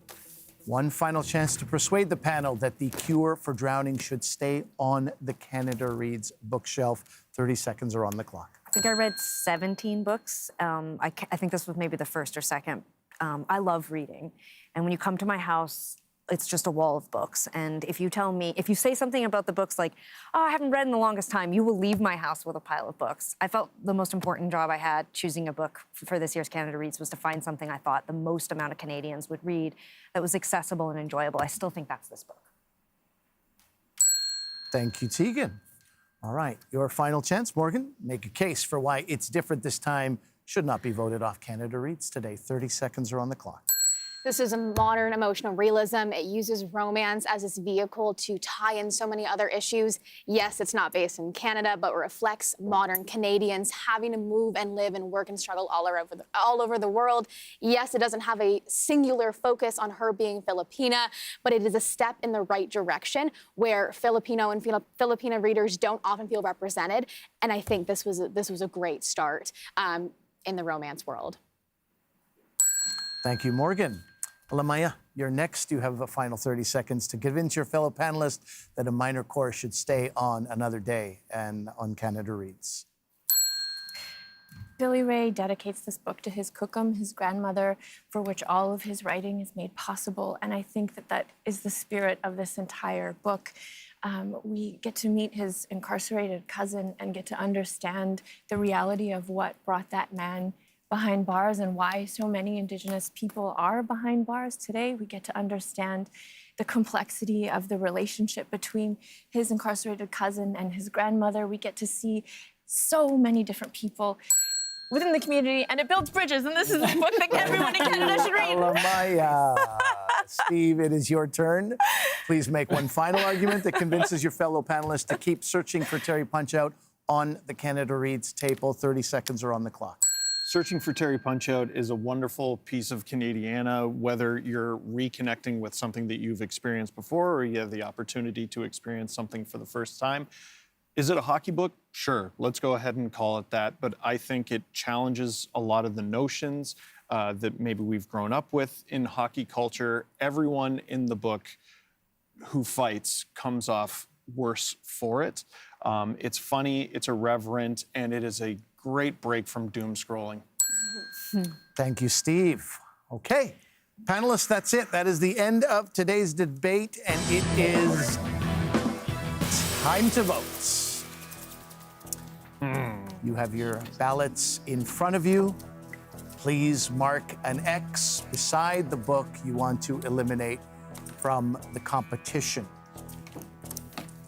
one final chance to persuade the panel that The Cure for Drowning should stay on the Canada Reads bookshelf. 30 seconds are on the clock. I think I read 17 books. I think this was maybe the first or second. I love reading. And when you come to my house, it's just a wall of books. And if you say something about the books like, oh, I haven't read in the longest time, you will leave my house with a pile of books. I felt the most important job I had choosing a book for this year's Canada Reads was to find something I thought the most amount of Canadians would read that was accessible and enjoyable. I still think that's this book. Thank you, Tegan. All right, your final chance, Morgan. Make a case for why It's Different This Time should not be voted off Canada Reads today. 30 seconds are on the clock. This is a modern emotional realism. It uses romance as its vehicle to tie in so many other issues. Yes, it's not based in Canada, but reflects modern Canadians having to move and live and work and struggle all over the world. Yes, it doesn't have a singular focus on her being Filipina, but it is a step in the right direction where Filipino and Filipina readers don't often feel represented. And I think this was a great start in the romance world. Thank you, Morgan. Elle-Máijá, you're next. You have a final 30 seconds to convince your fellow panelists that a minor chorus should stay on another day and on Canada Reads. Billy-Ray dedicates this book to his Cookham, his grandmother, for which all of his writing is made possible. And I think that is the spirit of this entire book. We get to meet his incarcerated cousin and get to understand the reality of what brought that man behind bars and why so many Indigenous people are behind bars today. We get to understand the complexity of the relationship between his incarcerated cousin and his grandmother. We get to see so many different people within the community, and it builds bridges, and this is a book that everyone in Canada should read. Elle-Máijá. Steve, it is your turn. Please make one final argument that convinces your fellow panelists to keep searching for Terry Punchout on the Canada Reads table. 30 seconds are on the clock. Searching for Terry Punchout is a wonderful piece of Canadiana, whether you're reconnecting with something that you've experienced before or you have the opportunity to experience something for the first time. Is it a hockey book? Sure, let's go ahead and call it that. But I think it challenges a lot of the notions that maybe we've grown up with in hockey culture. Everyone in the book who fights comes off worse for it. It's funny, it's irreverent, and it is a great break from doom scrolling. Thank you, Steve. Okay, panelists, that's it. That is the end of today's debate, and it is time to vote. You have your ballots in front of you. Please mark an X beside the book you want to eliminate from the competition.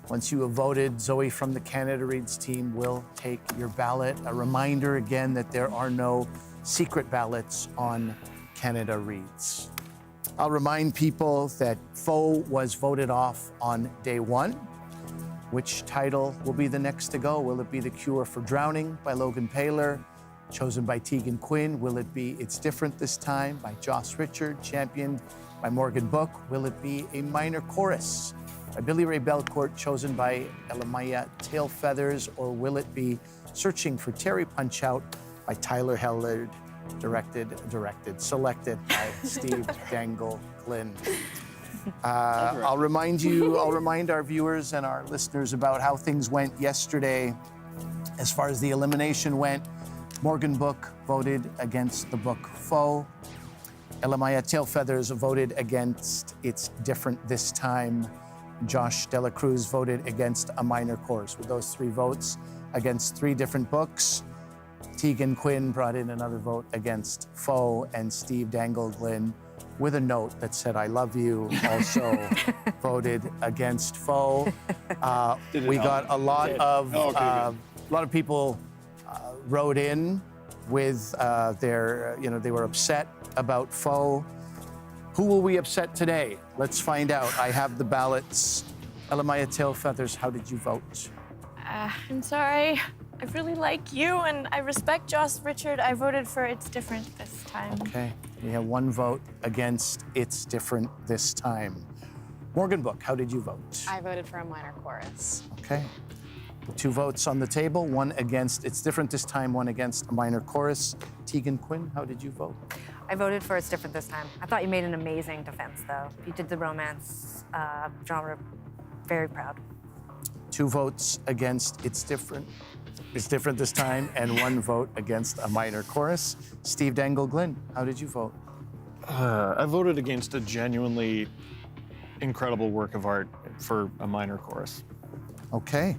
Once you have voted, Zoe from the Canada Reads team will take your ballot. A reminder again that there are no secret ballots on Canada Reads. I'll remind people that Foe was voted off on day one. Which title will be the next to go? Will it be The Cure for Drowning by Loghan Paylor, chosen by Tegan Quin? Will it be It's Different This Time by Josh Richard, championed by Morgann Book? Will it be A Minor Chorus by Billy-Ray Belcourt, chosen by Elle-Máijá Tailfeathers? Or will it be Searching for Terry Punchout by Tyler Hellard, selected by Steve Dangle Glynn? I'll remind our viewers and our listeners about how things went yesterday. As far as the elimination went, Morgann Book voted against the book Foe. Elle-Máijá Tailfeathers voted against It's Different This Time. Josh Dela Cruz voted against A Minor Chorus. With those three votes, against 3 different books. Tegan Quin brought in another vote against Foe, and Steve Dangle Glynn, with a note that said, I love you, also voted against Foe. We got a lot of people wrote in with their, they were upset about Foe. Who will we upset today? Let's find out. I have the ballots. Elle-Máijá Tailfeathers, how did you vote? I'm sorry. I really like you and I respect Josh Richard. I voted for It's Different this time. Okay, we have 1 vote against It's Different this time. Morgann Book, how did you vote? I voted for a minor chorus. Okay. 2 votes on the table, 1 against It's Different this time, 1 against a minor chorus. Tegan Quin, how did you vote? I voted for It's Different this time. I thought you made an amazing defense, though. You did the romance genre very proud. 2 votes against It's Different this time, and 1 vote against a minor chorus. Steve Dangle Glynn, how did you vote? I voted against a genuinely incredible work of art for a minor chorus. Okay.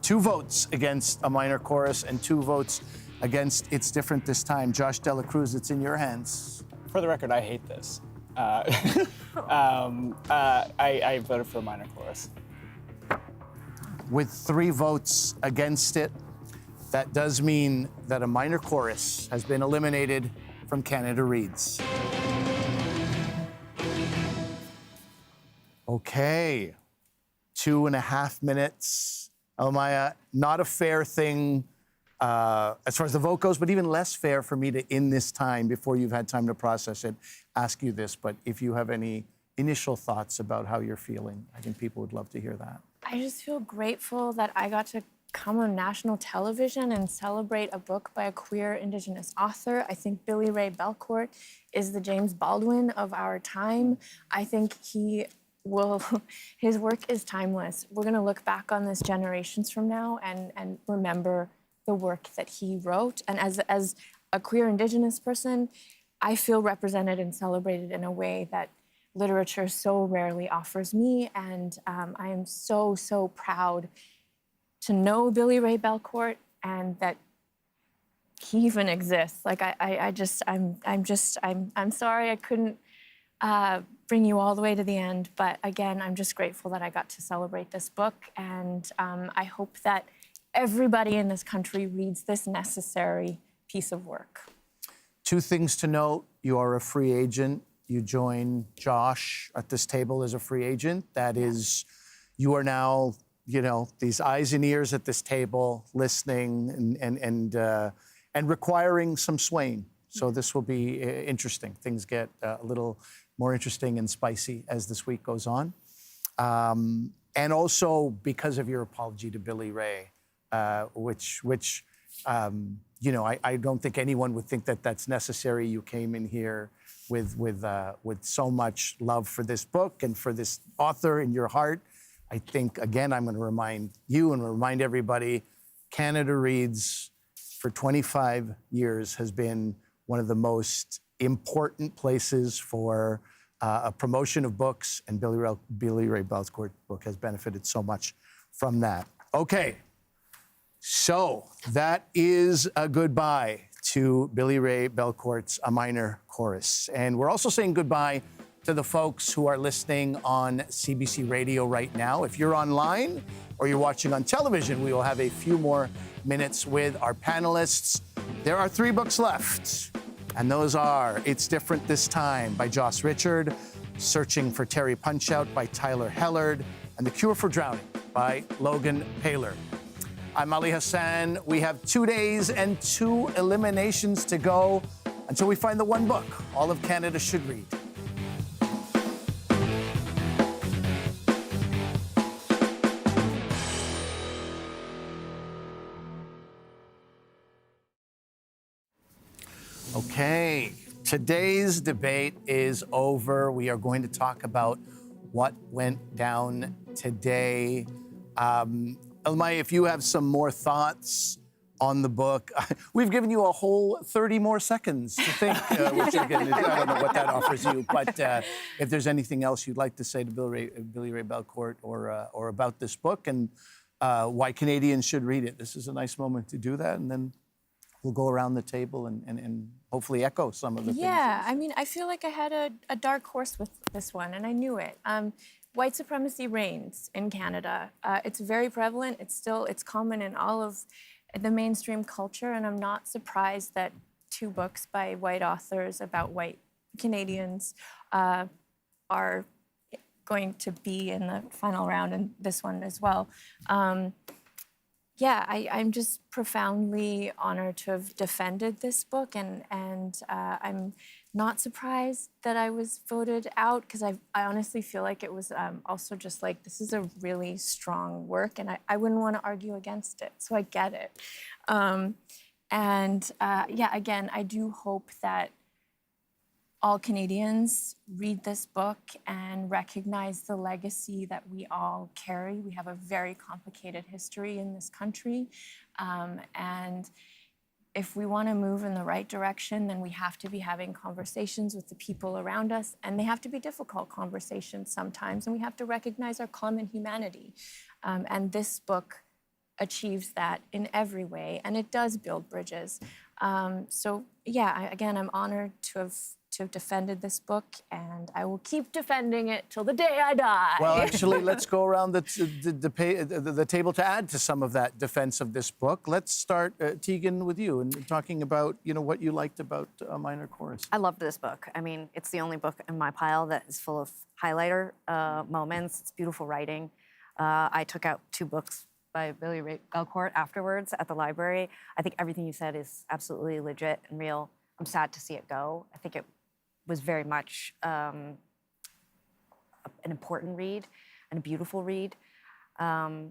2 votes against a minor chorus and 2 votes against It's Different this time. Josh Dela Cruz, it's in your hands. For the record, I hate this. I voted for a minor chorus. With 3 votes against it, that does mean that a minor chorus has been eliminated from Canada Reads. Okay, 2.5 minutes. Elle-Máijá, not a fair thing as far as the vote goes, but even less fair for me to, in this time, before you've had time to process it, ask you this. But if you have any initial thoughts about how you're feeling, I think people would love to hear that. I just feel grateful that I got to come on national television and celebrate a book by a queer Indigenous author. I think Billy-Ray Belcourt is the James Baldwin of our time. I think his work is timeless. We're gonna look back on this generations from now and remember the work that he wrote. And as a queer Indigenous person, I feel represented and celebrated in a way that literature so rarely offers me. And I am so, so proud to know Billy-Ray Belcourt and that he even exists. Like I'm sorry I couldn't bring you all the way to the end, but again, I'm just grateful that I got to celebrate this book, and I hope that everybody in this country reads this necessary piece of work. 2 things to note: you are a free agent. You join Josh at this table as a free agent. That is, you are now, these eyes and ears at this table, listening and requiring some swaying. So this will be interesting. Things get a little more interesting and spicy as this week goes on. And also because of your apology to Billy-Ray, which I don't think anyone would think that that's necessary. You came in here with so much love for this book and for this author in your heart. I think, again, I'm going to remind you and remind everybody, Canada Reads for 25 years has been one of the most important places for a promotion of books, and Billy-Ray Belcourt's book has benefited so much from that. Okay, so that is a goodbye to Billy-Ray Belcourt's A Minor Chorus. And we're also saying goodbye to the folks who are listening on CBC Radio right now. If you're online or you're watching on television, we will have a few more minutes with our panelists. There are 3 books left, and those are It's Different This Time by Josh Richard, Searching for Terry Punchout by Tyler Hellard, and The Cure for Drowning by Loghan Paylor. I'm Ali Hassan. We have 2 days and 2 eliminations to go until we find the one book all of Canada should read. Okay, today's debate is over. We are going to talk about what went down today. Elle-Máijá, if you have some more thoughts on the book, we've given you a whole 30 more seconds to think, which again, I don't know what that offers you, but if there's anything else you'd like to say to Billy-Ray Belcourt or about this book. And why Canadians should read it. This is a nice moment to do that, and then we'll go around the table and hopefully echo some of the things. Yeah, I mean, I feel like I had a dark horse with this one, and I knew it. White supremacy reigns in Canada. It's very prevalent. It's common in all of the mainstream culture, and I'm not surprised that 2 books by white authors about white Canadians are going to be in the final round, and this one as well. Yeah, I'm just profoundly honored to have defended this book, and I'm not surprised that I was voted out, because I honestly feel like it was also just like, this is a really strong work, and I wouldn't want to argue against it, so I get it. Yeah, again, I do hope that all Canadians read this book and recognize the legacy that we all carry. We have a very complicated history in this country. And if we want to move in the right direction, then we have to be having conversations with the people around us, and they have to be difficult conversations sometimes, and we have to recognize our common humanity. And this book achieves that in every way, and it does build bridges. So yeah, again, I'm honored to have defended this book, and I will keep defending it till the day I die. Well, actually, let's go around the table to add to some of that defense of this book. Let's start, Tegan, with you, and talking about what you liked about Minor Chorus. I loved this book. I mean, it's the only book in my pile that is full of highlighter moments. It's beautiful writing. I took out 2 books by Billy-Ray Belcourt afterwards at the library. I think everything you said is absolutely legit and real. I'm sad to see it go. I think it was very much an important read and a beautiful read. I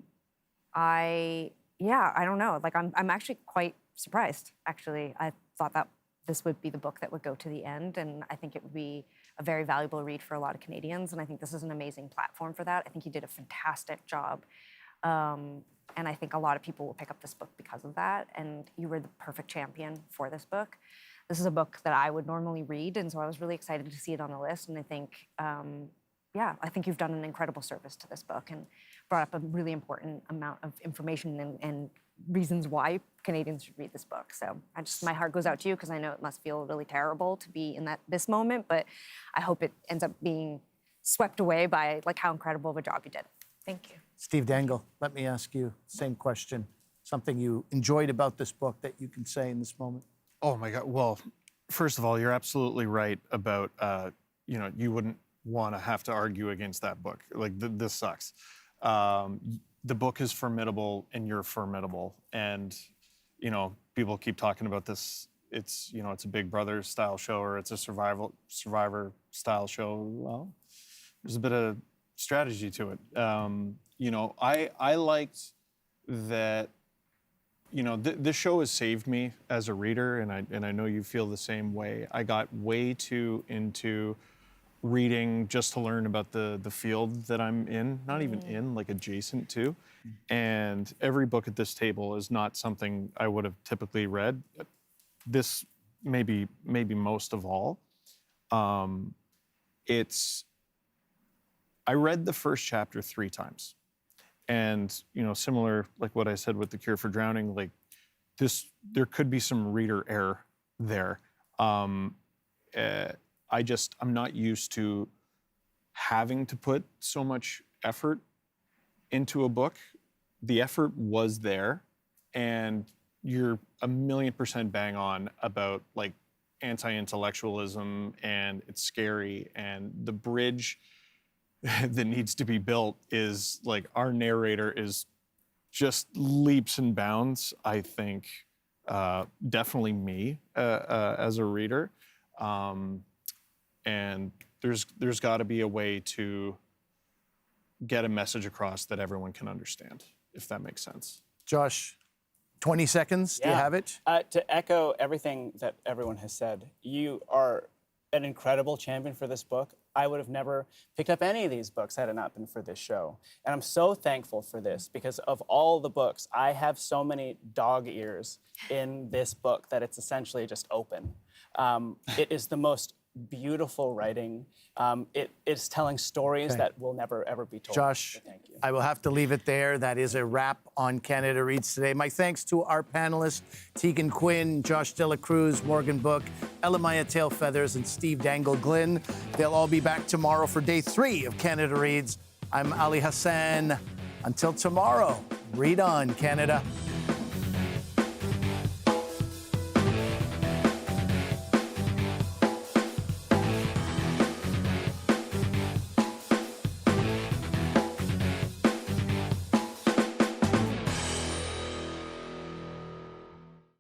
don't know. Like, I'm actually quite surprised, actually. I thought that this would be the book that would go to the end, and I think it would be a very valuable read for a lot of Canadians, and I think this is an amazing platform for that. I think you did a fantastic job. And I think a lot of people will pick up this book because of that, and you were the perfect champion for this book. This is a book that I would normally read, and so I was really excited to see it on the list, and I think, I think you've done an incredible service to this book and brought up a really important amount of information and reasons why Canadians should read this book. So my heart goes out to you, because I know it must feel really terrible to be in this moment, but I hope it ends up being swept away by like how incredible of a job you did. Thank you. Steve Dangle, let me ask you the same question. Something you enjoyed about this book that you can say in this moment? Oh my God. Well, first of all, you're absolutely right about, you wouldn't want to have to argue against that book. Like, this sucks. The book is formidable, and you're formidable. And, people keep talking about this. It's a Big Brother style show, or it's a Survivor style show. Well, there's a bit of strategy to it. I liked that. This show has saved me as a reader, and I know you feel the same way. I got way too into reading just to learn about the field that I'm in, not even in, like adjacent to. And every book at this table is not something I would have typically read. This maybe most of all. I read the first chapter 3 times. And, similar, like what I said with The Cure for Drowning, like there could be some reader error there. I'm not used to having to put so much effort into a book. The effort was there, and you're 1,000,000% bang on about like anti-intellectualism, and it's scary, and the bridge that needs to be built is like, our narrator is just leaps and bounds, I think, definitely me as a reader. And there's got to be a way to get a message across that everyone can understand, if that makes sense. Josh, 20 seconds, do you have it? To echo everything that everyone has said, you are an incredible champion for this book. I would have never picked up any of these books had it not been for this show. And I'm so thankful for this, because of all the books, I have so many dog ears in this book that it's essentially just open. It is the most beautiful writing. It's telling stories that will never, ever be told. Josh, So thank you. I will have to leave it there. That is a wrap on Canada Reads today. My thanks to our panelists, Tegan Quin, Josh Dela Cruz, Morgann Book, Elle-Máijá Tailfeathers, and Steve Dangle Glynn. They'll all be back tomorrow for day 3 of Canada Reads. I'm Ali Hassan. Until tomorrow, read on, Canada.